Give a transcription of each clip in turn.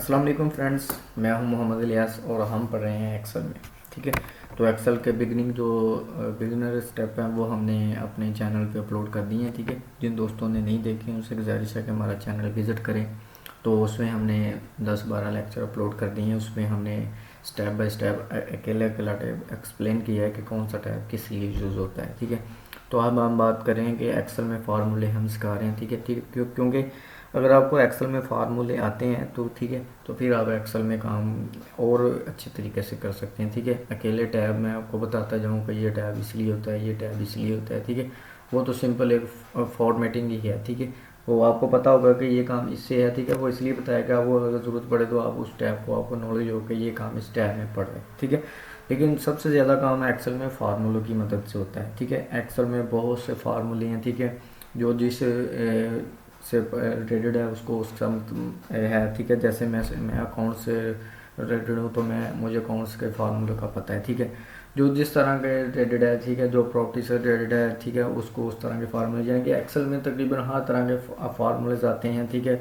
अस्सलाम वालेकुम फ्रेंड्स, मैं हूं मोहम्मद इलियास और हम पढ़ रहे हैं एक्सेल में। ठीक है, तो एक्सेल के बिगनिंग जो बिगिनर स्टेप हैं वो हमने अपने चैनल पे अपलोड कर दिए हैं। ठीक है, जिन दोस्तों ने नहीं देखे उनसे गुजारिश है कि हमारा चैनल विज़िट करें। तो उसमें हमने 10-12 लेक्चर अपलोड कर दिए हैं। उसमें हमने स्टेप बाय स्टेप अकेला अकेला टैब एक्सप्लेन किया है कि कौन सा टैब किस लिए यूज़ होता है। ठीक है, तो अब हम बात करें कि एक्सेल में फार्मूले हम सिखा रहे हैं। ठीक है, क्योंकि अगर आपको एक्सेल में फार्मूले आते हैं तो ठीक है, तो फिर आप एक्सेल में काम और अच्छे तरीके से कर सकते हैं। ठीक है, अकेले टैब मैं आपको बताता जाऊँ कि ये टैब इसलिए होता है, ये टैब इसलिए होता है। ठीक है, वो तो सिंपल एक फॉर्मेटिंग ही है। ठीक है, वो आपको पता होगा कि ये काम इससे है। ठीक है, वो इसलिए बताएगा, वो अगर ज़रूरत पड़े तो आप उस टैब को आपको नॉलेज हो कि ये काम इस टैब में पड़ रहा है। ठीक है, लेकिन सबसे ज़्यादा काम एक्सेल में फार्मूलों की मदद से होता है। ठीक है, एक्सेल में बहुत से फार्मूले हैं। ठीक है, जो जिस से रिलेटेड है उसको उसका है। ठीक है, जैसे मैं अकाउंट से रिलेटेड हूँ तो मुझे अकाउंट्स के फार्मूले का पता है। ठीक है, जो जिस तरह के रिलेटेड है, ठीक है, जो प्रॉपर्टी से रिलेटेड है, ठीक है, उसको उस तरह के फार्मूले, यानी कि एक्सेल में तकरीबन हर तरह के फार्मूलेज आते हैं। ठीक है,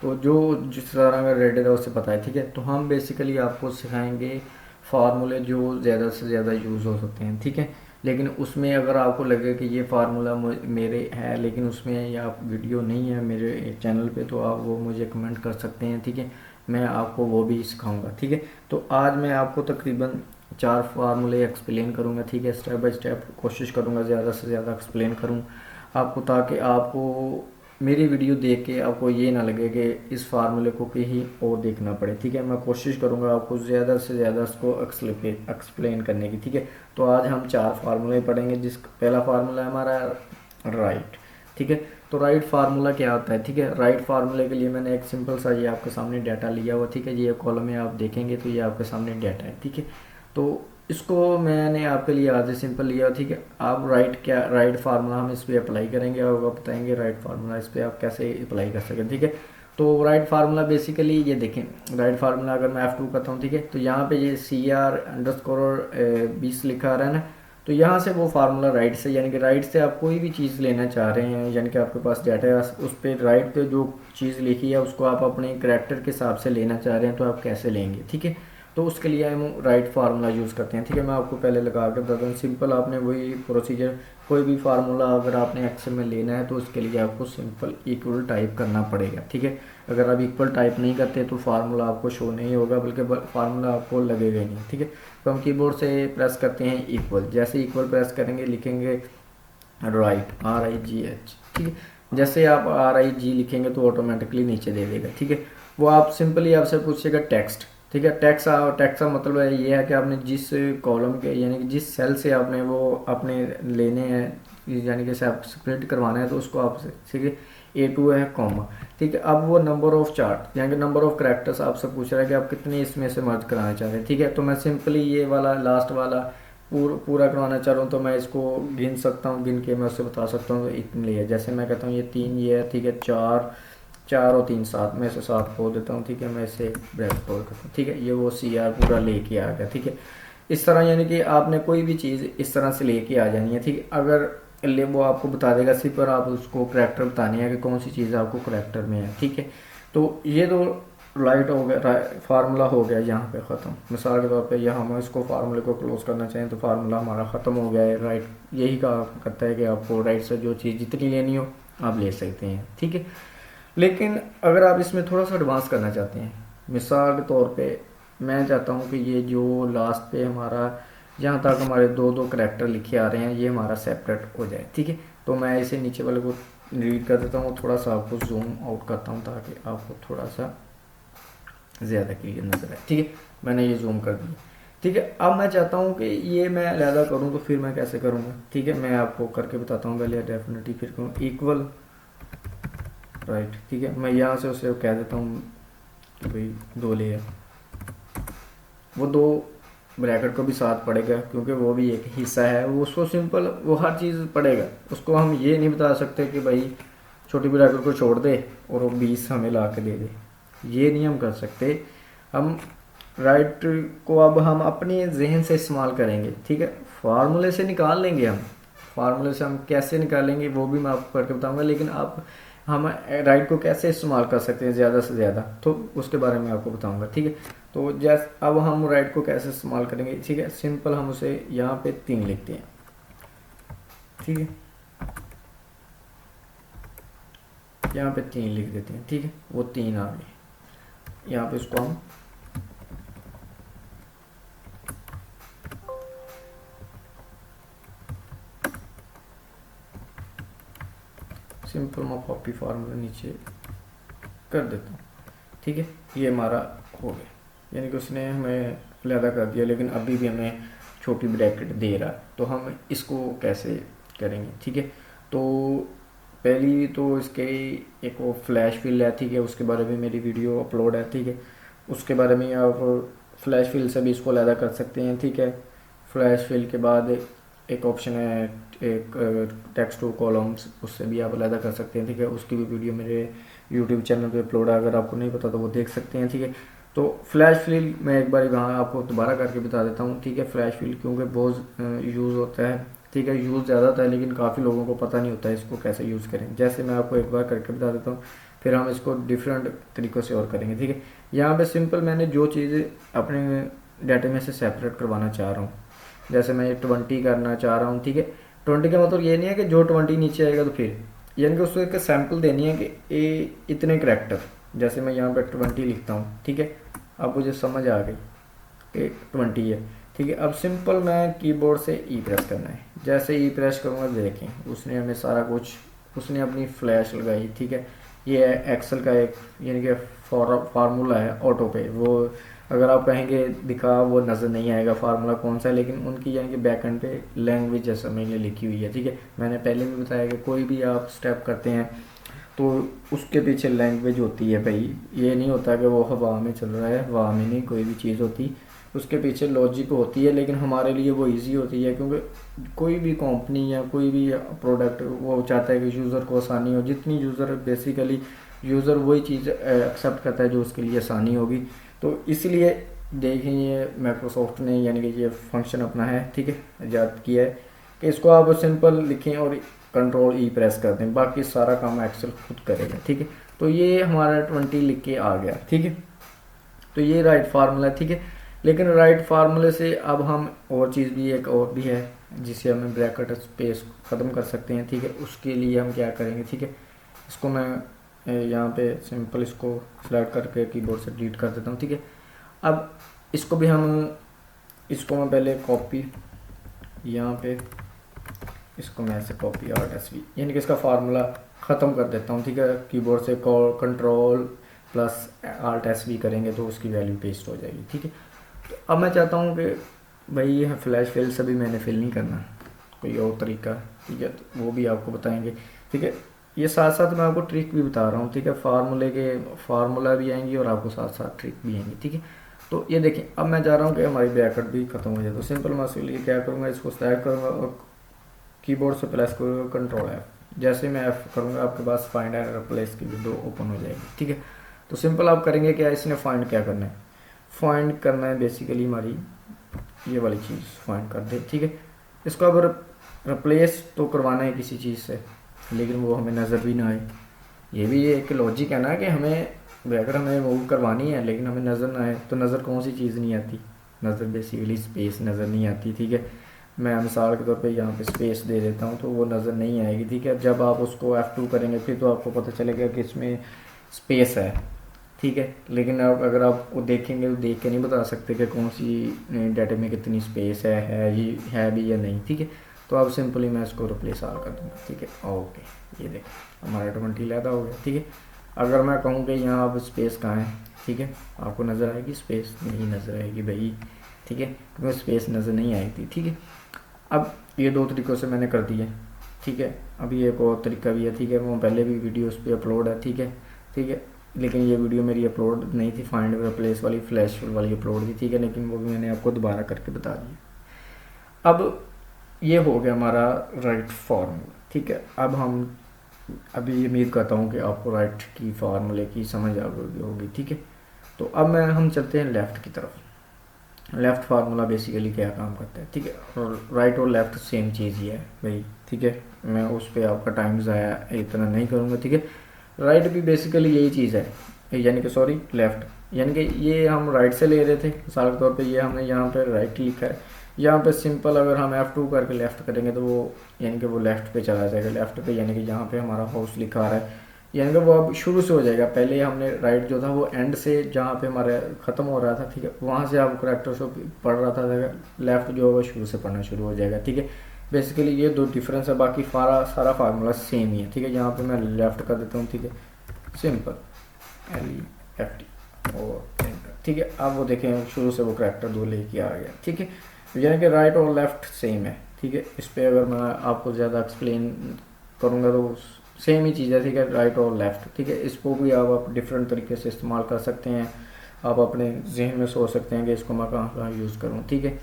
तो जो जिस तरह का रिलेटेड है उससे पता है। ठीक है, तो हम बेसिकली आपको सिखाएंगे फार्मूले जो ज़्यादा से ज़्यादा यूज़ हो सकते हैं। ठीक है, लेकिन उसमें अगर आपको लगे कि ये फार्मूला मेरे है लेकिन उसमें या वीडियो नहीं है मेरे चैनल पे, तो आप वो मुझे कमेंट कर सकते हैं। ठीक है, मैं आपको वो भी सिखाऊंगा। ठीक है, तो आज मैं आपको तकरीबन 4 फार्मूले एक्सप्लेन करूंगा। ठीक है, स्टेप बाय स्टेप कोशिश करूंगा ज़्यादा से ज़्यादा एक्सप्लेन करूं आपको, ताकि आपको मेरी वीडियो देख के आपको ये ना लगे कि इस फार्मूले को कहीं और देखना पड़े। ठीक है, मैं कोशिश करूंगा आपको ज़्यादा से ज़्यादा इसको एक्सप्लेन करने की। ठीक है, तो आज हम 4 फार्मूले पढ़ेंगे। पहला फार्मूला है हमारा राइट। ठीक है, तो राइट फार्मूला क्या होता है? ठीक है, राइट फार्मूले के लिए मैंने एक सिंपल सा ये आपके सामने डाटा लिया हुआ। ठीक है, ये कॉलम में आप देखेंगे तो ये आपके सामने डाटा है। ठीक है, तो इसको मैंने आपके लिए आज सिंपल लिया। ठीक है, आप राइट फार्मूला हम इस पर अप्लाई करेंगे और बताएंगे राइट फार्मूला इस पर आप कैसे अप्लाई कर सकें। ठीक है, तो राइट फार्मूला बेसिकली ये देखें, राइट फार्मूला अगर मैं F2 करता हूँ, ठीक है, तो यहाँ पे ये CR_20 लिखा आ रहा है ना, तो यहाँ से वो फार्मूला राइट से, यानी कि राइट से आप कोई भी चीज़ लेना चाह रहे हैं, यानी कि आपके पास डाटा है, उस पर राइट पे जो चीज़ लिखी है उसको आप अपने करैक्टर के हिसाब से लेना चाह रहे हैं, तो आप कैसे लेंगे? ठीक है, तो उसके लिए हम राइट फार्मूला यूज़ करते हैं। ठीक है, मैं आपको पहले लगा के बताता हूँ। सिंपल आपने वही प्रोसीजर, कोई भी फार्मूला अगर आपने एक्सेल में लेना है तो उसके लिए आपको सिंपल इक्वल टाइप करना पड़ेगा। ठीक है, अगर आप इक्वल टाइप नहीं करते तो फार्मूला आपको शो नहीं होगा, बल्कि फार्मूला आपको लगेगा ही नहीं। ठीक है, तो हम कीबोर्ड से प्रेस करते हैं इक्वल, जैसे इक्वल प्रेस करेंगे लिखेंगे राइट RIGH। ठीक है, जैसे आप RIG लिखेंगे तो ऑटोमेटिकली नीचे दे देगा। ठीक है, वो आप सिंपली आपसे पूछेगा टेक्स्ट। ठीक है, टेक्स्ट का मतलब है ये है कि आपने जिस कॉलम के, यानी कि जिस सेल से आपने वो अपने लेने हैं, यानी कि सेपरेट करवाना है, तो उसको आप, ठीक है, A2 है कॉमा। ठीक है, अब वो नंबर ऑफ चार्ट, यानी कि नंबर ऑफ करेक्टर्स आपसे पूछ रहा है कि आप कितने इसमें से मर्ज कराना चाह रहे हैं। ठीक है, तो मैं सिंपली ये वाला लास्ट वाला पूरा करवाना चाह रहा हूँ, तो मैं इसको गिन सकता हूँ, गिन के मैं उससे बता सकता हूँ इतने है। जैसे मैं कहता हूँ ये 3 ये है। ठीक है, 4 और 3 7, मैं इसे 7 खोल देता हूँ। ठीक है, मैं इसे ब्रैकेट खोल करता हूँ। ठीक है, ये वो CR पूरा लेके आ गया। ठीक है, इस तरह यानी कि आपने कोई भी चीज़ इस तरह से लेके आ जानी है। ठीक है, अगर वो आपको बता देगा सिर्फ, पर आप उसको करैक्टर बतानी है कि कौन सी चीज़ आपको करैक्टर में है। ठीक है, तो ये तो राइट हो गया, फार्मूला हो गया यहाँ पे ख़त्म। मिसाल के तौर पे यहाँ हम इसको फार्मूले को क्लोज करना चाहें तो फार्मूला हमारा ख़त्म हो गया है। राइट यही कहा करता है कि आपको राइट से जो चीज़ जितनी लेनी हो आप ले सकते हैं। ठीक है, लेकिन अगर आप इसमें थोड़ा सा एडवांस करना चाहते हैं, मिसाल के तौर पे मैं चाहता हूँ कि ये जो लास्ट पे हमारा जहाँ तक हमारे 2 करैक्टर लिखे आ रहे हैं ये हमारा सेपरेट हो जाए। ठीक है, तो मैं इसे नीचे वाले को डिलीट कर देता हूँ, थोड़ा सा आपको जूम आउट करता हूँ ताकि आपको थोड़ा सा ज़्यादा क्लियर नजर आए। ठीक है, मैंने ये जूम कर दिया। ठीक है, अब मैं चाहता हूँ कि ये मैं अलहदा करूँ, तो फिर मैं कैसे करूँगा? ठीक है, मैं आपको करके बताता हूँ पहले। डेफिनेटली फिर करूँ इक्वल राइट। ठीक है, मैं यहाँ से उसे कह देता हूँ कि भाई 2 लेयर, वो 2 ब्रैकेट को भी साथ पड़ेगा क्योंकि वो भी एक हिस्सा है, वो उसको सिंपल वो हर चीज़ पड़ेगा। उसको हम ये नहीं बता सकते कि भाई छोटी ब्रैकेट को छोड़ दे और वो 20 हमें ला के दे दे, ये नहीं हम कर सकते। हम राइट को अब हम अपने जहन से इस्तेमाल करेंगे। ठीक है, फार्मूले से निकाल लेंगे हम, फार्मूले से हम कैसे निकालेंगे वो भी मैं आपको करके बताऊंगा, लेकिन आप हम राइट को कैसे इस्तेमाल कर सकते हैं ज़्यादा से ज़्यादा, तो उसके बारे में आपको बताऊंगा, ठीक है। तो जैसे अब हम राइट को कैसे इस्तेमाल करेंगे, ठीक है। सिंपल हम उसे यहाँ पे 3 लिखते हैं, ठीक है। यहाँ पे 3 लिख देते हैं, ठीक है। वो 3 आ गए। यहाँ पे उसको हम सिंपल मैं कॉपी फार्मूला नीचे कर देता हूँ, ठीक है। ये हमारा हो गया, यानी कि उसने हमें अलहदा कर दिया, लेकिन अभी भी हमें छोटी ब्रैकेट दे रहा है। तो हम इसको कैसे करेंगे, ठीक है। तो पहली तो इसके एक वो फ्लैश फिल है, ठीक है। उसके बारे में मेरी वीडियो अपलोड है, ठीक है। उसके बारे में आप फ्लैश फिल से भी इसको अलहदा कर सकते हैं, ठीक है। फ्लैश फिल के बाद एक ऑप्शन है एक टेक्स्ट टू कॉलम्स, उससे भी आप अलहदा कर सकते हैं, ठीक है। उसकी भी वीडियो मेरे यूट्यूब चैनल पे अपलोड है, अगर आपको नहीं पता तो वो देख सकते हैं, ठीक है। तो फ्लैश फिल मैं एक बार वहाँ आपको दोबारा करके बता देता हूँ, ठीक है। फ्लैश फिल क्योंकि बहुत यूज़ होता है, ठीक है। यूज़ ज़्यादा होता है, लेकिन काफ़ी लोगों को पता नहीं होता है इसको कैसे यूज़ करें। जैसे मैं आपको एक बार करके बता देता हूँ, फिर हम इसको डिफरेंट तरीक़ों से और करेंगे, ठीक है। यहाँ पे सिंपल मैंने जो चीज़ें अपने डाटा में से सेपरेट करवाना चाह रहा हूँ, जैसे मैं 20 करना चाह रहा हूँ, ठीक है। 20 का मतलब ये नहीं है कि जो 20 नीचे आएगा तो फिर, यानी कि उसको एक सैम्पल देनी है कि ये इतने करैक्टर, जैसे मैं यहाँ पे 20 लिखता हूँ, ठीक है। अब मुझे समझ आ गई कि 20 है, ठीक है। अब सिंपल मैं कीबोर्ड से ई प्रेस करना है, जैसे ई प्रेस करूँगा देखें उसने हमें सारा कुछ, उसने अपनी फ्लैश लगाई, ठीक है। ये है एक्सेल का एक यानी कि फार्मूला है ऑटो पे, वो अगर आप कहेंगे दिखा वो नज़र नहीं आएगा फार्मूला कौन सा है, लेकिन उनकी यानी कि बैक एंड पे लैंग्वेज जैसा मैंने लिखी हुई है, ठीक है। मैंने पहले भी बताया कि कोई भी आप स्टेप करते हैं तो उसके पीछे लैंग्वेज होती है भाई। ये नहीं होता कि वो हवा में चल रहा है, हवा में नहीं कोई भी चीज़ होती, उसके पीछे लॉजिक होती है। लेकिन हमारे लिए वो इजी होती है, क्योंकि कोई भी कंपनी या कोई भी प्रोडक्ट वो चाहता है कि यूज़र को आसानी हो। जितनी यूज़र बेसिकली यूज़र वही चीज़ एक्सेप्ट करता है जो उसके लिए आसानी होगी। तो इसलिए देखें ये माइक्रोसॉफ्ट ने यानी कि ये फंक्शन अपना है, ठीक है, ईजाद किया है कि इसको आप सिंपल लिखें और कंट्रोल ई प्रेस कर दें, बाकी सारा काम एक्सेल खुद करेगा, ठीक है। तो ये हमारा 20 लिख के आ गया, ठीक है। तो ये राइट फार्मूला है, ठीक है। लेकिन राइट फार्मूले से अब हम और चीज़ भी एक और भी है जिसे हम ब्रैकेट स्पेस ख़त्म कर सकते हैं, ठीक है। उसके लिए हम क्या करेंगे, ठीक है। इसको मैं यहाँ पे सिंपल इसको सेलेक्ट करके कीबोर्ड से डिलीट कर देता हूँ, ठीक है। अब इसको भी हम, इसको मैं पहले कॉपी यहाँ पे, इसको मैं ऐसे कॉपी आर्ट एस वी यानी कि इसका फार्मूला ख़त्म कर देता हूँ, ठीक है। कीबोर्ड से control plus art S V करेंगे तो उसकी वैल्यू पेस्ट हो जाएगी, ठीक है। तो अब मैं चाहता हूँ कि भाई ये फ्लैश फिल से भी मैंने फिल नहीं करना, कोई और तरीका, ठीक है, तो वो भी आपको बताएंगे, ठीक है। ये साथ साथ मैं आपको ट्रिक भी बता रहा हूँ, ठीक है। फार्मूले के फार्मूला भी आएंगी और आपको साथ साथ ट्रिक भी आएंगी, ठीक है। तो ये देखिए अब मैं चाह रहा हूँ कि हमारी ब्रैकेट भी खत्म हो जाए, तो सिंपल मैं उसके लिए क्या करूँगा, इसको सेलेक्ट करूँगा और कीबोर्ड से प्रेस करूँगा कंट्रोल एफ। जैसे मैं एफ करूँगा आपके पास फाइंड एंड रिप्लेस की विंडो ओपन हो जाएगी, ठीक है। तो सिंपल आप करेंगे क्या, इसने फाइंड क्या करना है, फाइंड करना है बेसिकली हमारी ये वाली चीज़ फाइंड कर दे, ठीक है। इसको अगर रिप्लेस तो करवाना है किसी चीज़ से, लेकिन वो हमें नज़र भी ना आए। ये भी एक लॉजिक है ना कि हमें अगर हमें मूव करवानी है लेकिन हमें नज़र ना आए, तो नज़र कौन सी चीज़ नहीं आती, नज़र बेसिकली स्पेस नज़र नहीं आती, ठीक है। मैं मिसाल के तौर पे यहाँ पे स्पेस दे देता हूँ तो वो नज़र नहीं आएगी, ठीक है। जब आप उसको F2 करेंगे फिर तो आपको पता चलेगा कि इसमें स्पेस है, ठीक है। लेकिन आप अगर आप वो देखेंगे तो देख के नहीं बता सकते कि कौन सी डाटा में कितनी स्पेस है भी या नहीं, ठीक है। तो आप सिंपली मैं इसको रिप्लेस आल कर दूँगा, ठीक है। ओके ये देखें हमारा 20 लैदा हो गया, ठीक है। अगर मैं कहूँ कि यहाँ अब स्पेस कहाँ है, ठीक है, आपको नज़र आएगी स्पेस, नहीं नज़र आएगी भाई, ठीक है, क्योंकि स्पेस नज़र नहीं आई थी, ठीक है। अब ये 2 तरीक़ों से मैंने कर दिया, ठीक है। अभी एक और तरीका भी है, ठीक है, वो पहले भी वीडियो उस पर अपलोड है, ठीक है, ठीक है। लेकिन ये वीडियो मेरी अपलोड नहीं थी, फाइंड रिप्लेस वाली फ्लैश वाली अपलोड थी, ठीक है, लेकिन वो भी मैंने आपको दोबारा करके बता दिया। अब ये हो गया हमारा राइट फार्मूला, ठीक है। अब हम अभी उम्मीद करता हूँ कि आपको राइट की फार्मूले की समझ आ गई होगी, ठीक है। तो अब हम चलते हैं लेफ़्ट की तरफ। लेफ़्ट फार्मूला बेसिकली क्या काम करता है, ठीक है, और राइट और लेफ़्ट सेम चीज़ ही है भाई, ठीक है। मैं उस पर आपका टाइम ज़ाया इतना नहीं करूँगा, ठीक है। राइट भी बेसिकली यही चीज़ है, यानी कि सॉरी लेफ़्ट, यानी कि ये हम राइट से ले रहे थे मिसाल के तौर पे, ये हमने यहाँ पे राइट लिखा है, यहाँ पे सिंपल अगर हम F2 करके लेफ़्ट करेंगे तो वो यानी कि वो लेफ़्ट पे चला जाएगा, लेफ़्ट पे यानी कि जहाँ पे हमारा हाउस लिखा आ रहा है, यानी कि वो अब शुरू से हो जाएगा। पहले हमने राइट जो था वो एंड से जहाँ पे हमारा ख़त्म हो रहा था, ठीक है, वहाँ से आप करेक्टर से पढ़ रहा था, लेफ़्ट जो है वो शुरू से पढ़ना शुरू हो जाएगा, ठीक है। बेसिकली ये दो डिफरेंस है, बाकी सारा फार्मूला सेम ही है, ठीक है। यहाँ पे मैं लेफ़्ट कर देता हूँ, ठीक है, सिंपल LEFT और एंटर, ठीक है। अब वो देखें शुरू से वो करेक्टर दो लेके आ गया, ठीक है। यानी कि राइट और लेफ़्ट सेम है, ठीक है। इस पर अगर मैं आपको ज़्यादा एक्सप्लेन करूँगा तो सेम ही चीज़ है, ठीक है, राइट और लेफ़्ट, ठीक है। इसको भी आप डिफरेंट तरीके से इस्तेमाल कर सकते हैं, आप अपने जहन में सोच सकते हैं कि इसको मैं कहाँ कहाँ यूज़ करूँ, ठीक है।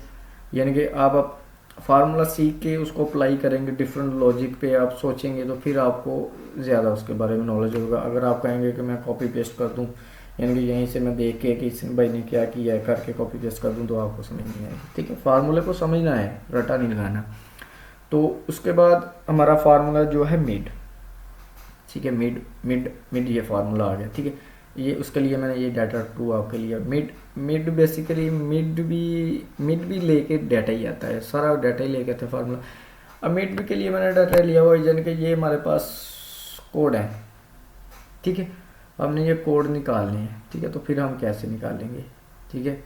यानी कि आप फार्मूला सीख के उसको अप्लाई करेंगे डिफरेंट लॉजिक पे, आप सोचेंगे तो फिर आपको ज़्यादा उसके बारे में नॉलेज होगा। अगर आप कहेंगे कि मैं कॉपी पेस्ट कर दूँ, यानी कि यहीं से मैं देख के कि इस भाई ने क्या किया है करके कॉपी पेस्ट कर दूँ, तो आपको समझ नहीं आएगी, ठीक है। फार्मूले को समझना है, रटा नहीं लगाना। तो उसके बाद हमारा फार्मूला जो है मिड, ठीक है, मिड मिड मिड ये फार्मूला आ गया, ठीक है। ये उसके लिए मैंने ये डाटा 2 आपके लिए मिड मिड बेसिकली मिड भी लेके डाटा ही आता है, सारा डाटा ही लेके आता है फार्मूला। अब मिड भी के लिए मैंने डाटा लिया हुआ है, यानी कि ये हमारे पास कोड है, ठीक है। हमने ये कोड निकालने हैं, ठीक है, तो फिर हम कैसे निकालेंगे, ठीक है।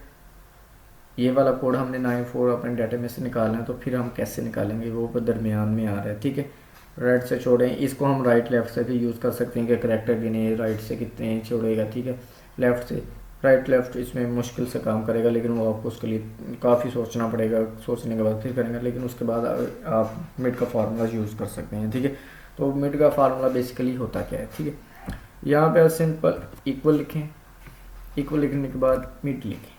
ये वाला कोड हमने 94 अपने डाटा में से निकालना है, तो फिर हम कैसे निकालेंगे, वो दरमियान में आ रहा है, ठीक है। राइट से छोड़ें, इसको हम राइट लेफ्ट से भी यूज़ कर सकते हैं कि करेक्टर गिने राइट से कितने छोड़ेगा, ठीक है, लेफ़्ट से राइट लेफ़्ट इसमें मुश्किल से काम करेगा, लेकिन वो आपको उसके लिए काफ़ी सोचना पड़ेगा, सोचने के बाद फिर करेंगे, लेकिन उसके बाद आप मिड का फार्मूला यूज़ कर सकते हैं, ठीक है। तो मिड का फार्मूला बेसिकली होता क्या है, ठीक है। यहाँ पे सिंपल इक्वल लिखें, इक्वल लिखने के बाद मिड लिखें,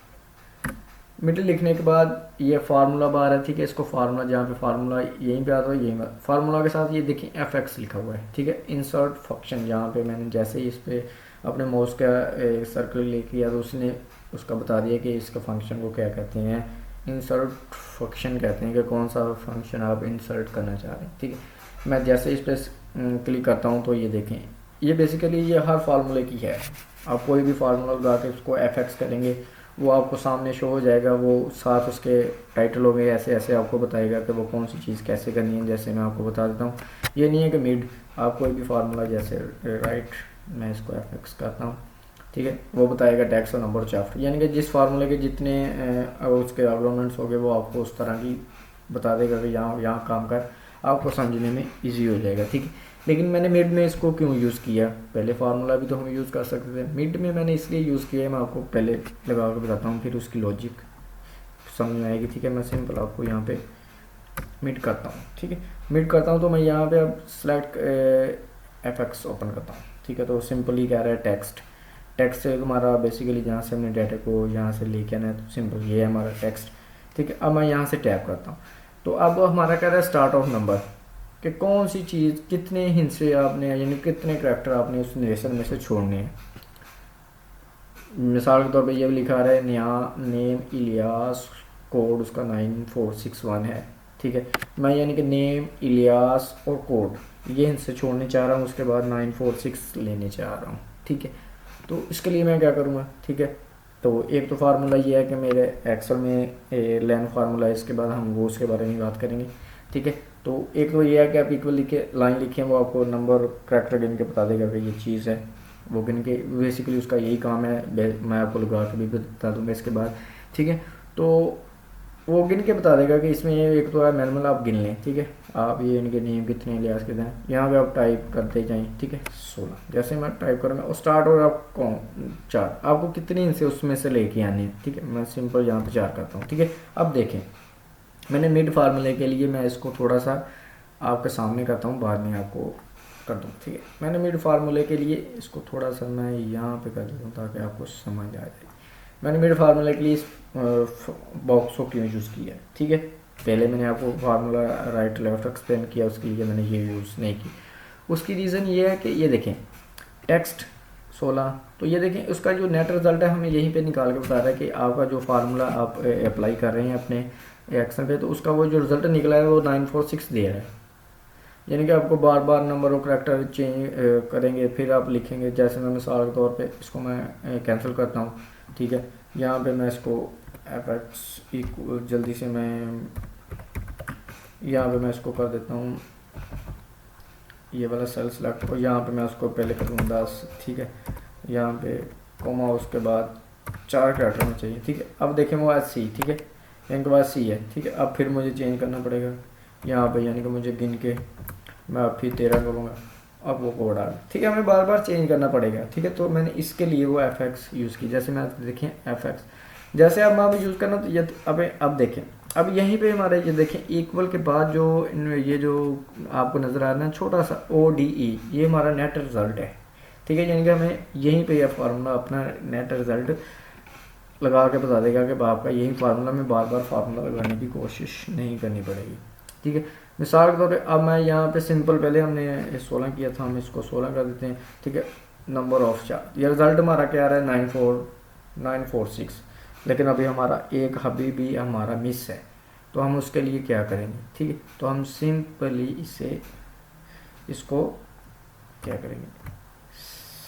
मिड लिखने के बाद ये फार्मूला बार है, ठीक है। इसको फार्मूला जहाँ पे फार्मूला यहीं पे आता है यहीं पर फार्मूला के साथ ये देखिए FX लिखा हुआ है, ठीक है। इंसर्ट फंक्शन, जहाँ पे मैंने जैसे ही इस पर अपने माउस का सर्कल ले किया तो उसने उसका बता दिया कि इसका फंक्शन को क्या कहते हैं, इंसर्ट फंक्शन कहते हैं कि कौन सा फंक्शन आप इंसर्ट करना चाह रहे हैं, ठीक है। मैं जैसे इस पर क्लिक करता हूँ तो ये देखें, ये बेसिकली ये हर फार्मूले की है। आप कोई भी फार्मूला लगा के उसको FX करेंगे, वो आपको सामने शो हो जाएगा, वो साथ उसके टाइटल हो गए, ऐसे ऐसे आपको बताएगा कि वो कौन सी चीज़ कैसे करनी है। जैसे मैं आपको बता देता हूँ, ये नहीं है कि मिड, आप कोई भी फार्मूला जैसे राइट, मैं इसको FX करता हूँ, ठीक है, वो बताएगा टैक्स और नंबर चाफ्ट, यानी कि जिस फार्मूले के जितने उसके आर्गुमेंट्स हो गए वो आपको उस तरह की बता देगा कि यहाँ यहाँ काम कर, आपको समझने में ईजी हो जाएगा, ठीक है। लेकिन मैंने मिड में इसको क्यों यूज़ किया, पहले फार्मूला भी तो हम यूज़ कर सकते थे, मिड में मैंने इसलिए यूज़ किया है, मैं आपको पहले लगा के बताता हूँ, फिर उसकी लॉजिक समझ में आएगी, ठीक है। मैं सिंपल आपको यहाँ पे मिड करता हूँ, ठीक है, मिड करता हूँ तो मैं यहाँ पे अब सेलेक्ट FX ओपन करता हूँ, ठीक है। तो सिंपली कह रहा है टेक्स्ट, टेक्स्ट से हमारा बेसिकली जहाँ से हमने डाटा को यहाँ से लेके आना है, तो सिंपल ये है हमारा टेक्स्ट, ठीक है। अब मैं यहाँ से टैप करता हूँ, तो अब हमारा कह रहा है स्टार्ट ऑफ नंबर, कि कौन सी चीज़ कितने हिस्से आपने यानी कितने करैक्टर आपने उस नरेशन में से छोड़ने हैं। मिसाल के तौर पे ये लिखा रहा है नया नेम इलियास, कोड उसका 9461 है, ठीक है। मैं यानी कि नेम इलियास और कोड ये हिस्से छोड़ने चाह रहा हूँ, उसके बाद 946 लेने चाह रहा हूँ, ठीक है। तो इसके लिए मैं क्या करूँगा, ठीक है। तो एक तो फार्मूला ये है कि मेरे एक्सेल में लेन फार्मूला है, इसके बाद हम वो उसके बारे में बात करेंगे, ठीक है। तो एक तो ये है कि आप इक्वल लिखे लाइन लिखें, वो आपको नंबर करैक्टर गिन के बता देगा कि ये चीज़ है, वो गिन के बेसिकली उसका यही काम है, मैं आपको लगा के भी बता दूंगा इसके बाद, ठीक है। तो वो गिन के बता देगा कि इसमें ये एक तो है मैनुअल, आप गिन लें, ठीक है। आप ये इनके नेम कितने लिहाज के हैं, यहाँ पे आप टाइप करते जाएँ, ठीक है। 16 जैसे मैं टाइप करूँगा और स्टार्ट और आपको 4, आपको कितने इनसे उसमें से लेके आने हैं, ठीक है। मैं सिंपल यहाँ पे 4 करता हूँ, ठीक है। अब देखें मैंने मिड फार्मूले के लिए मैं इसको थोड़ा सा आपके सामने करता हूँ, बाद में आपको कर दूँ, ठीक है। मैंने मिड फार्मूले के लिए इसको थोड़ा सा मैं यहाँ पे कर देता हूँ ताकि आपको समझ आ जाए। मैंने मिड फार्मूले के लिए इस बॉक्स को क्यों यूज़ किया, ठीक है। पहले मैंने आपको फार्मूला राइट लेफ्ट एक्सप्लेन किया, उसके लिए मैंने ये यूज़ नहीं की। उसकी रीज़न ये है कि ये देखें टेक्स्ट 16, तो ये देखें उसका जो नेट रिज़ल्ट है हमें यहीं पे निकाल के बता रहा है कि आपका जो फार्मूला आप अप्लाई कर रहे हैं अपने एक्शन पे, तो उसका वो जो रिज़ल्ट निकला है वो 946 दे रहा है। यानी कि आपको बार बार नंबर ऑफ करैक्टर चेंज करेंगे, फिर आप लिखेंगे। जैसे मैं मिसाल के तौर पे इसको मैं कैंसिल करता हूँ, ठीक है। यहाँ पे मैं इसको fx इक्वल, जल्दी से मैं यहाँ पे मैं इसको कर देता हूँ ये वाला सेल सेलेक्ट, और यहाँ पे मैं उसको पहले करूँ 10, ठीक है। यहाँ पे कोमा, उसके बाद 4 करैक्टर में चाहिए, ठीक है। अब देखें वो सी, ठीक है, इनके बाद सी है, ठीक है। अब फिर मुझे चेंज करना पड़ेगा यहाँ पे, यानी कि मुझे गिन के मैं अब फिर 13 करूँगा, अब वो कोड आ गया, ठीक है। हमें बार बार चेंज करना पड़ेगा, ठीक है। तो मैंने इसके लिए वो fx यूज़ की। जैसे मैं देखें fx, जैसे अब मैं यूज़ करना, तो ये अब देखें, अब यहीं पे हमारे ये देखें इक्वल के बाद जो ये जो आपको नज़र आ रहा है छोटा सा ODE, ये हमारा नेट रिज़ल्ट है, ठीक है। यानी कि हमें यहीं पे यह फार्मूला अपना नेट रिज़ल्ट लगा के बता देगा कि आपका यही फार्मूला में बार बार फार्मूला लगाने की कोशिश नहीं करनी पड़ेगी, ठीक है। मिसाल के तौर पे अब मैं यहाँ पे सिंपल, पहले हमने 16 किया था, हम इसको 16 कर देते हैं, ठीक है। नंबर ऑफ चार, ये रिज़ल्ट हमारा क्या आ रहा है 94946, लेकिन अभी हमारा एक हबी भी हमारा मिस है, तो हम उसके लिए क्या करेंगे, ठीक है। तो हम सिंपली इसको क्या करेंगे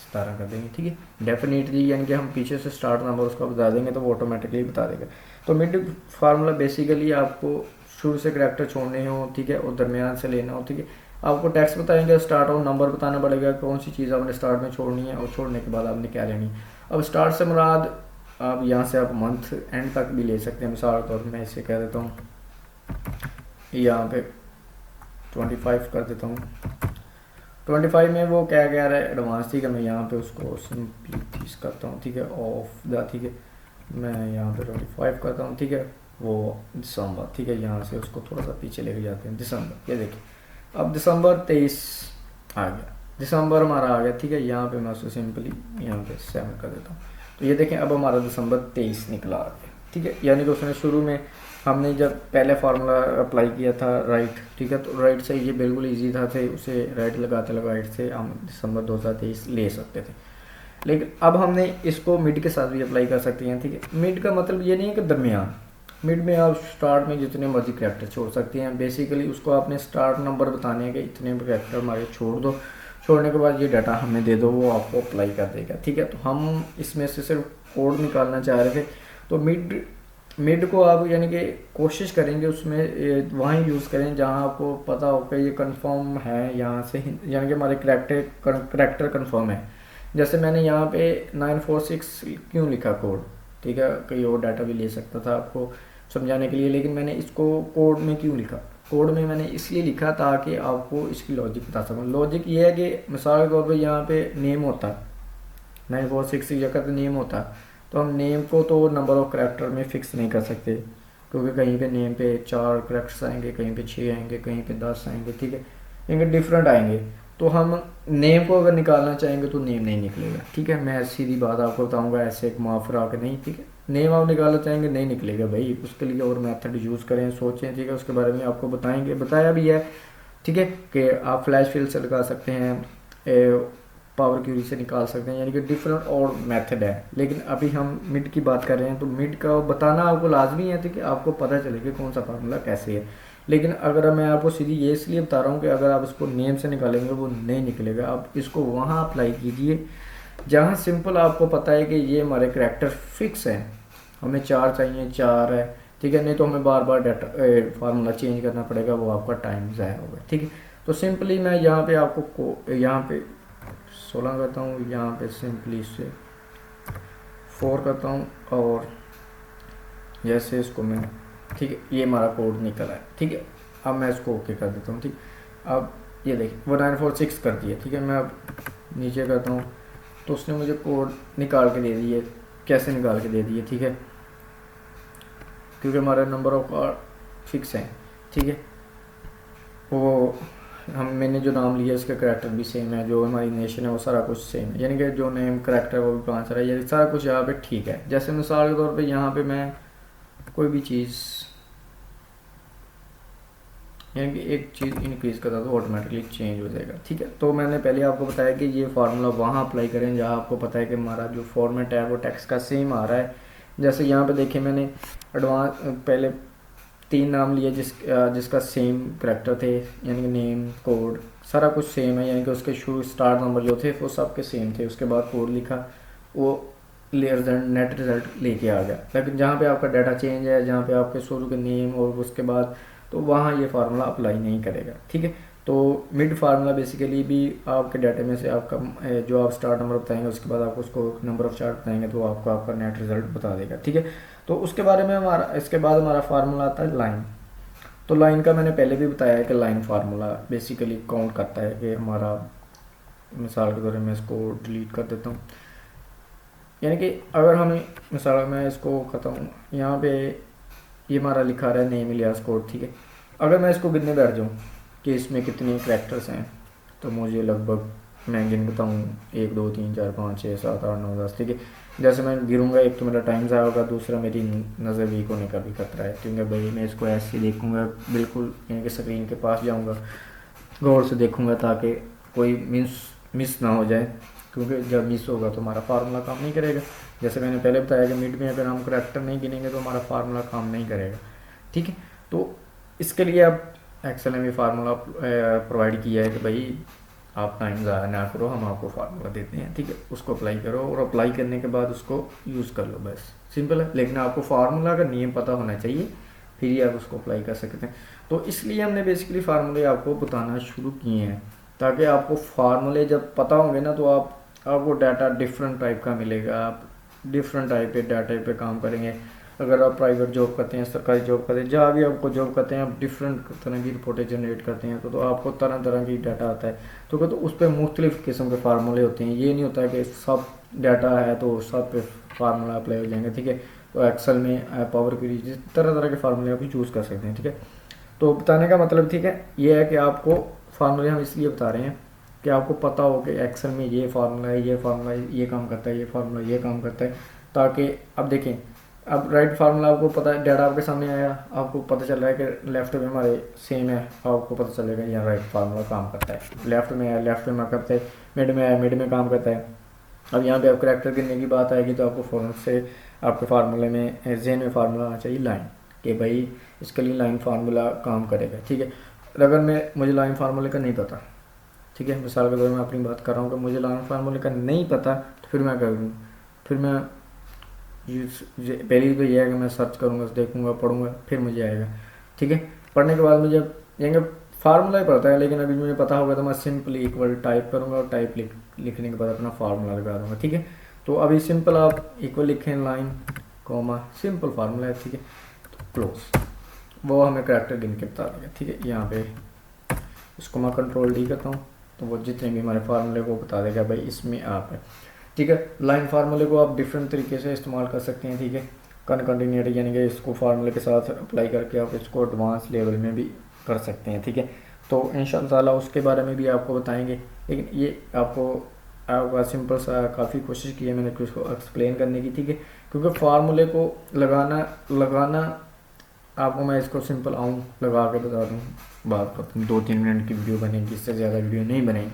17 कर देंगे, ठीक है। डेफिनेटली यानी कि हम पीछे से स्टार्ट नंबर उसका बता देंगे तो वो ऑटोमेटिकली बता देगा। तो मिड फार्मूला बेसिकली आपको शुरू से करैक्टर छोड़ने हो, ठीक है, और दरमियान से लेना हो, ठीक है। आपको टेक्स्ट बताएंगे, स्टार्ट और नंबर बताना पड़ेगा कौन सी चीज़ आपने स्टार्ट में छोड़नी है, और छोड़ने के बाद आपने क्या लेनी है। अब स्टार्ट से मुराद आप यहाँ से आप मंथ एंड तक भी ले सकते हैं। मिसाल तौर पर मैं इसे कह देता हूँ यहाँ पे 25 कर देता हूँ। 25 में वो क्या कह रहा है एडवांस, ठीक है। मैं यहाँ पे उसको सिंपली करता हूँ, ठीक है, ऑफ द, ठीक है। मैं यहाँ पे 25 करता हूँ, ठीक है, वो दिसंबर, ठीक है। यहाँ से उसको थोड़ा सा पीछे लेके जाते हैं, दिसंबर, ये देखिए अब दिसंबर 23 आ गया, दिसंबर हमारा आ गया, ठीक है। यहाँ पे मैं उसको सिंपली यहाँ पे 7 कर देता हूँ, तो ये देखें अब हमारा दिसंबर 23 निकला आ गया, ठीक है। यानी कि उसने शुरू में हमने जब पहले फार्मूला अप्लाई किया था राइट, ठीक है, तो राइट से ये बिल्कुल इजी था, थे उसे राइट लगाते राइट से हम दिसंबर 2023 ले सकते थे। लेकिन अब हमने इसको मिड के साथ भी अप्लाई कर सकते हैं, ठीक है। मिड का मतलब ये नहीं है कि दरमियान, मिड में आप स्टार्ट में जितने मर्जी करैक्टर छोड़ सकते हैं। बेसिकली उसको आपने स्टार्ट नंबर बताने हैं कि इतने करैक्टर हमारे छोड़ दो, छोड़ने के बाद ये डाटा हमें दे दो, वो आपको अप्लाई कर देगा, ठीक है। तो हम इसमें से सिर्फ कोड निकालना चाह रहे थे, तो मिड को आप यानी कि कोशिश करेंगे उसमें वहाँ यूज़ करें जहाँ आपको पता हो कि ये कंफर्म है, यहाँ से यानी कि हमारे करैक्टर कंफर्म है। जैसे मैंने यहाँ पे 946 क्यों लिखा कोड, ठीक है, कई और डाटा भी ले सकता था आपको समझाने के लिए, लेकिन मैंने इसको कोड में क्यों लिखा, कोड में मैंने इसलिए लिखा ताकि आपको इसकी लॉजिक बता सकूँ। लॉजिक ये है कि मिसाल के तौर पर यहाँ पे नेम होता है 946 जगह तो नेम होता है, तो हम नेम को तो नंबर ऑफ़ करैक्टर में फ़िक्स नहीं कर सकते, क्योंकि कहीं पे नेम पे 4 करैक्टर्स आएंगे, कहीं पे 6 आएंगे, कहीं पे 10 आएंगे, ठीक है, इनके डिफरेंट आएंगे। तो हम नेम को अगर निकालना चाहेंगे तो नेम नहीं निकलेगा, ठीक है। मैं सीधी बात आपको बताऊंगा, ऐसे एक मुआफरा के नहीं, ठीक है। नेम आप निकालना चाहेंगे नहीं निकलेगा भाई, उसके लिए और मेथड यूज़ करें, सोचें, ठीक है, उसके बारे में आपको बताएंगे, बताया भी है, ठीक है, कि आप फ्लैश फिल से लगा सकते हैं, पावर क्यूरी से निकाल सकते हैं, यानी कि डिफरेंट और मेथड है। लेकिन अभी हम मिड की बात कर रहे हैं, तो मिड का बताना आपको लाजमी है, ठीक है, आपको पता चले कि कौन सा फार्मूला कैसे है। लेकिन अगर मैं आपको सीधी ये इसलिए बता रहा हूँ कि अगर आप इसको नेम से निकालेंगे वो नहीं निकलेगा। आप इसको वहाँ अप्लाई कीजिए जहाँ सिंपल आपको पता है कि ये हमारे करैक्टर फिक्स हैं, हमें 4 चाहिए 4 है, ठीक है, नहीं तो हमें बार बार डाटा फार्मूला चेंज करना पड़ेगा, वो आपका टाइम ज़ाया होगा, ठीक है। तो सिंपली मैं यहाँ पे आपको यहाँ पे 16 करता हूँ, यहाँ पे सिंपली इससे 4 करता हूँ, और जैसे इसको मैं, ठीक है, ये हमारा कोड निकला है, ठीक है। अब मैं इसको ओके कर देता हूँ, ठीक। अब ये देखिए 1946 कर दिया, ठीक है। मैं अब नीचे करता हूँ तो उसने मुझे कोड निकाल के दे दिए, कैसे निकाल के दे दिए, ठीक है, क्योंकि हमारा नंबर ऑफ कार्ड फिक्स है, ठीक है। वो मैंने जो नाम लिया उसका करैक्टर भी सेम है, जो हमारी नेशन है वो सारा कुछ सेम है, यानी कि जो नेम करैक्टर है वो भी 5 है, ये सारा कुछ यहाँ पे ठीक है। जैसे मिसाल के तौर पे यहाँ पे मैं कोई भी चीज़ यानी कि एक चीज़ इंक्रीज करता तो ऑटोमेटिकली चेंज हो जाएगा, ठीक है। तो मैंने पहले आपको बताया कि ये फार्मूला वहाँ अप्लाई करें जहाँ आपको पता है कि हमारा जो फॉर्मेट है वो टेक्स्ट का सेम आ रहा है। जैसे यहाँ पे देखिए मैंने एडवांस पहले 3 नाम लिए जिसका सेम करेक्टर थे, यानी कि नेम कोड सारा कुछ सेम है, यानी कि उसके शुरू स्टार्ट नंबर जो थे वो सब के सेम थे। उसके बाद कोड लिखा, वो रिजल्ट नेट रिज़ल्ट लेके आ गया। लेकिन जहाँ पे आपका डाटा चेंज है, जहाँ पे आपके शुरू के नेम और उसके बाद, तो वहाँ ये फार्मूला अप्लाई नहीं करेगा, ठीक है। तो मिड फार्मूला बेसिकली भी आपके डाटा में से आपका जो आप स्टार्ट नंबर बताएंगे उसके बाद आप उसको नंबर ऑफ चार्ट बताएंगे तो आपको आपका नेट रिजल्ट बता देगा, ठीक है। तो उसके बारे में इसके बाद हमारा फार्मूला आता है लाइन। तो लाइन का मैंने पहले भी बताया है कि लाइन फार्मूला बेसिकली काउंट करता है कि हमारा, मिसाल के तौर पर मैं इसको डिलीट कर देता हूँ, यानी कि अगर हमें मिसाल मैं इसको करता हूँ, यहाँ पे ये हमारा लिखा रहा है नेम इलियास कोड, ठीक है। अगर मैं इसको गिनने बैठ जाऊँ कि इसमें कितने करैक्टर्स हैं, तो मुझे लगभग मैं गिन बताऊँ 1 2 3 4 5 6 7 8 9 10, ठीक है। जैसे मैं गिरूँगा, एक तो मेरा टाइम ज़ाया होगा, दूसरा मेरी नज़र वीक होने का भी खतरा है, क्योंकि भाई मैं इसको ऐसे देखूँगा, बिल्कुल यानी कि स्क्रीन के पास जाऊँगा, गौर से देखूँगा ताकि कोई मिस ना हो जाए, क्योंकि जब मिस होगा तो हमारा फार्मूला काम नहीं करेगा। जैसे मैंने पहले बताया कि मिड में अगर हम करैक्टर नहीं गिनेंगे तो हमारा फार्मूला काम नहीं करेगा, ठीक है। तो इसके लिए अब एक्सेल ने भी फार्मूला प्रोवाइड किया है कि भाई आप टाइम ज़ाया ना करो, हम आपको फार्मूला देते हैं, ठीक है। उसको अप्लाई करो और अप्लाई करने के बाद उसको यूज़ कर लो, बस सिंपल है। लेकिन आपको फार्मूला का नियम पता होना चाहिए, फिर ही आप उसको अप्लाई कर सकते हैं। तो इसलिए हमने बेसिकली फार्मूले आपको बताना शुरू किए हैं, ताकि आपको फार्मूले जब पता होंगे ना तो आपको डाटा डिफरेंट टाइप का मिलेगा, आप डिफरेंट टाइप के डाटा पे काम करेंगे। अगर आप प्राइवेट जॉब करते हैं, सरकारी जॉब करते हैं, जहाँ भी आपको जॉब करते हैं, आप डिफरेंट तरह की रिपोर्टें जनरेट करते हैं, तो आपको तरह तरह की डाटा आता है। तो उस पर मुख्तलिफ़ किस्म के फार्मूले होते हैं। ये नहीं होता है कि सब डाटा है तो सब पे फार्मूला अप्लाई हो जाएंगे, ठीक है। तो एक्सेल में पावर क्वेरी तरह तरह के फार्मूले आप यूज़ कर सकते हैं, ठीक है। तो बताने का मतलब, ठीक है, ये है कि आपको फार्मूले हम इसलिए बता रहे हैं कि आपको पता हो कि एक्सेल में ये फार्मूला है, ये फार्मूला ये काम करता है, ये फार्मूला ये काम करता है, ताकि अब देखें, अब राइट फार्मूला आपको पता है, डाटा आपके सामने आया, आपको पता चल रहा है कि लेफ्ट में हमारे सेम है, आपको पता चलेगा यहाँ राइट फार्मूला काम करता है। लेफ्ट में आया, लेफ्ट में करता है, मिड में आया, मिड में काम करता है। अब यहाँ पे आप करैक्टर गिनने की बात आएगी तो आपको फ़ौरन से आपके फार्मूले में जहन में फार्मूला आना चाहिए लाइन, कि भाई इसके लिए लाइन फार्मूला काम करेगा, ठीक है। अगर मुझे लाइन फार्मूले का नहीं पता, ठीक है, मिसाल के तौर में अपनी बात कर रहा हूँ कि मुझे लाइन फार्मूले का नहीं पता, तो फिर मैं क्या करूँ, फिर मैं पहली तो यह है कि मैं सर्च करूँगा, देखूँगा, पढ़ूँगा, फिर मुझे आएगा, ठीक है। पढ़ने के बाद मुझे यहीं फार्मूला ही पड़ता है, लेकिन अभी मुझे पता होगा तो मैं सिंपली इक्वल टाइप करूँगा और टाइप लिखने के बाद अपना फार्मूला लगा दूँगा, ठीक है। तो अभी सिंपल आप इक्वल लिखें, लाइन कॉमा, सिंपल फार्मूला है, ठीक है। तो क्लोज, वो हमें करैक्टर गिन के बता देगा, ठीक है। यहाँ पे इसको मैं कंट्रोल डी करता हूँ तो वो जितने भी हमारे फार्मूले को बता देगा भाई इसमें आप है, ठीक है। लाइन फार्मूले को आप डिफरेंट तरीके से इस्तेमाल कर सकते हैं, ठीक है। कॉन्टिन्यूटी यानी कि इसको फार्मूले के साथ अप्लाई करके आप इसको एडवांस लेवल में भी कर सकते हैं, ठीक है। तो इंशाअल्लाह उसके बारे में भी आपको बताएंगे, लेकिन ये आपका सिंपल सा काफ़ी कोशिश की है मैंने उसको एक्सप्लेन करने की, ठीक है। क्योंकि फार्मूले को लगाना आपको मैं इसको सिंपल लगा के बता दूँ, बात करता हूँ, 2-3 मिनट की वीडियो बनेगी, इससे ज़्यादा वीडियो नहीं बनेगी,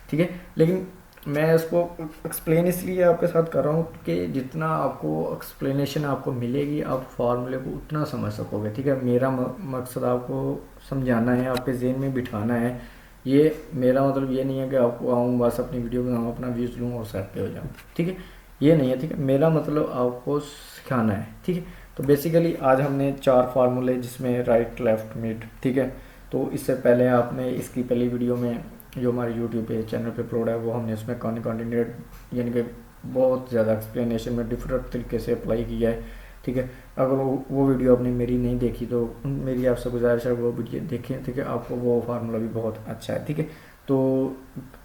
ठीक है। लेकिन मैं इसको एक्सप्लेन इसलिए आपके साथ कर रहा हूँ कि जितना आपको एक्सप्लेनेशन आपको मिलेगी आप फार्मूले को उतना समझ सकोगे, ठीक है। मेरा मकसद आपको समझाना है, आपके जहन में बिठाना है। ये मेरा मतलब ये नहीं है कि आपको आऊँ बस अपनी वीडियो बनाऊँ, अपना व्यूज़ लूँ और सेट पे हो जाऊँ, ठीक है। ये नहीं है, ठीक है। मेरा मतलब आपको सिखाना है, ठीक है। तो बेसिकली आज हमने 4 फार्मूले, जिसमें राइट लेफ़्ट मिड, ठीक है। तो इससे पहले आपने इसकी पहली वीडियो में जो हमारे यूट्यूब पे चैनल पे अपलोड है वो हमने इसमें कॉन्टिन्यूट यानी कि बहुत ज़्यादा एक्सप्लेनेशन में डिफरेंट तरीके से अप्लाई किया है, ठीक है। अगर वो वीडियो आपने मेरी नहीं देखी तो मेरी आपसे गुजारिश है वो वीडियो देखें, ठीक है। आपको वो फार्मूला भी बहुत अच्छा है, ठीक है। तो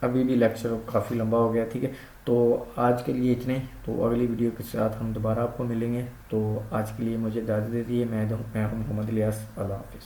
अभी भी लेक्चर काफ़ी लंबा हो गया, ठीक है। तो आज के लिए इतने, तो अगली वीडियो के साथ हम दोबारा आपको मिलेंगे। तो आज के लिए मुझे इजाज़त दे दिए, मैं हूं मोहम्मद इलियास, अल्लाह हाफ़िज़।